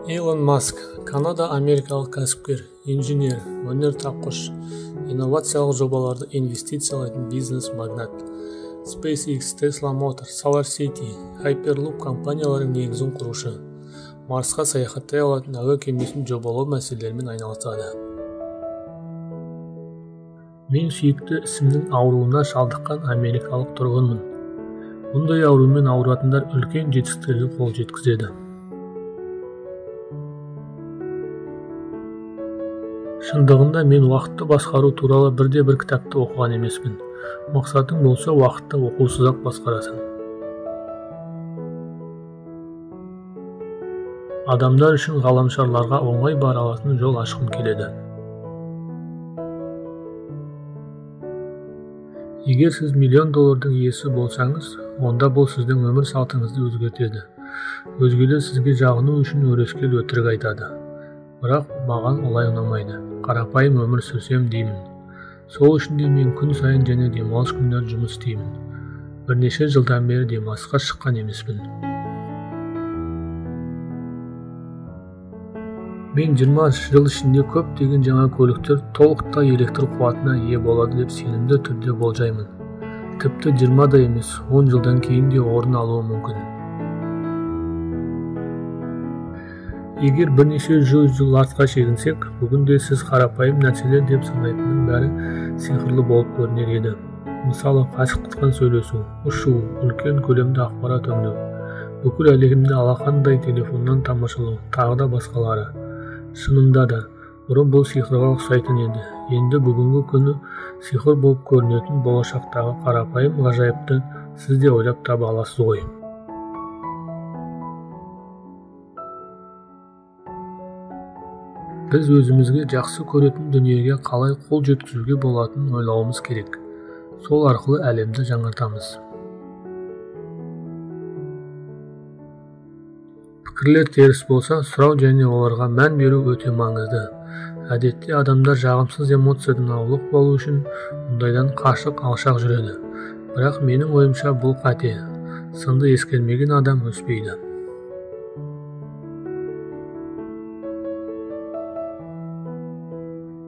Илон Маск, Канада-америкалық кәсіпкер, инженер, өнертапқыш, инновациялық жобаларды инвестициялайтын бизнес-магнат. SpaceX, Tesla Motors, SolarCity, Hyperloop компанияларының негізін құрушы. Марсқа саяхаттай алатын әуе кемесін жобалау мәселелерімен айналысады. Мен сүйікті ісімнің ауруына шалдыққан америкалық тұрғынмын. Бұндай аурумен ауыратындар үлкен жетістіктерге қол жеткізеді. Шындығында мен уақытты басқару туралы бірде-бір кітапты оқыған емеспін. Мақсатың болса, уақытты оқусыз-ақ басқарасың. Адамдар үшін ғаламшарларға оңай бара алатын жол ашқым келеді. Егер сіз $1 миллион иесі болсаңыз, онда бұл сіздің өмір салтыңызды өзгертеді. Өзгелер сізге жағыну үшін өрескел өтірік айтады. Бірақ маған олай ұнамайды. Қарапайым өмір сүрсем деймін. Сол үшін де мен күн сайын және демалыс күндер жұмыс істеймін. Бірнеше жылдан бері демалысқа шыққан емеспін. Мен 20 жыл ішінде көптеген жаңа көліктер толықтай электр қуатына ие болады деп сенімді түрде болжаймын. Тіпті 20 да емес, 10 жылдан кейін де орын алуы мүмкін. Егер бірнеше жыл артқа шегінсек, бүгінде сіз қарапайым нәрселер деп санайтынның бәрі сиқырлы болып көрінер еді. Мысалы, қашықтықтан сөйлесу, ұшу, үлкен көлемді ақпарат өңдеу, бүкіл әлемді алақандай телефоннан тамашалау, тағы да басқалары. Шынында да, бұрын бұл сиқырға ұқсайтын еді. Енді бүгінгі күні сиқыр болып көрінетін болашақтағы қарапайым ғажайыпты сіз де ойлап таба аласыз ғой. Біз өзімізге жақсы көретін дүниеге қалай қол жеткізуге болатынын ойлауымыз керек. Сол арқылы әлемді жаңартамыз. Пікірлер теріс болса, сұрау және оларға мән беру өте маңызды. Әдетте адамдар жағымсыз эмоциядан аулақ болу үшін мұндайдан қашық алшақ жүреді. Бірақ менің ойымша бұл қате. Сынды ескермеген адам өспейді.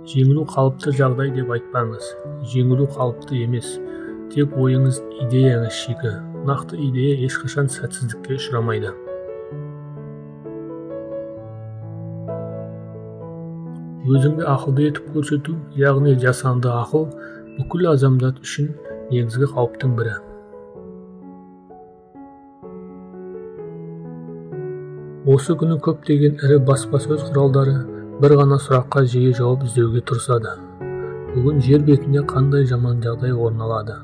Жеңілу қалыпты жағдай деп айтпаңыз. Жеңілу қалыпты емес. Тек ойыңыз, идеяңыз шикі. Нақты идея ешқашан сәтсіздікке ұшырамайды. Өзіңді ақылды етіп көрсету, яғни жасанды ақыл, бүкіл адамзат үшін негізгі қауіптің бірі. Осы күні көптеген ірі баспасөз құралдары бір ғана сұраққа жиі жауап іздеуге тырысады. Бүгін жер бетінде қандай жаман жағдай орын алады?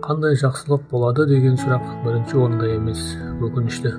Қандай жақсылық болады деген сұрақ бірінші орында емес, өкінішті.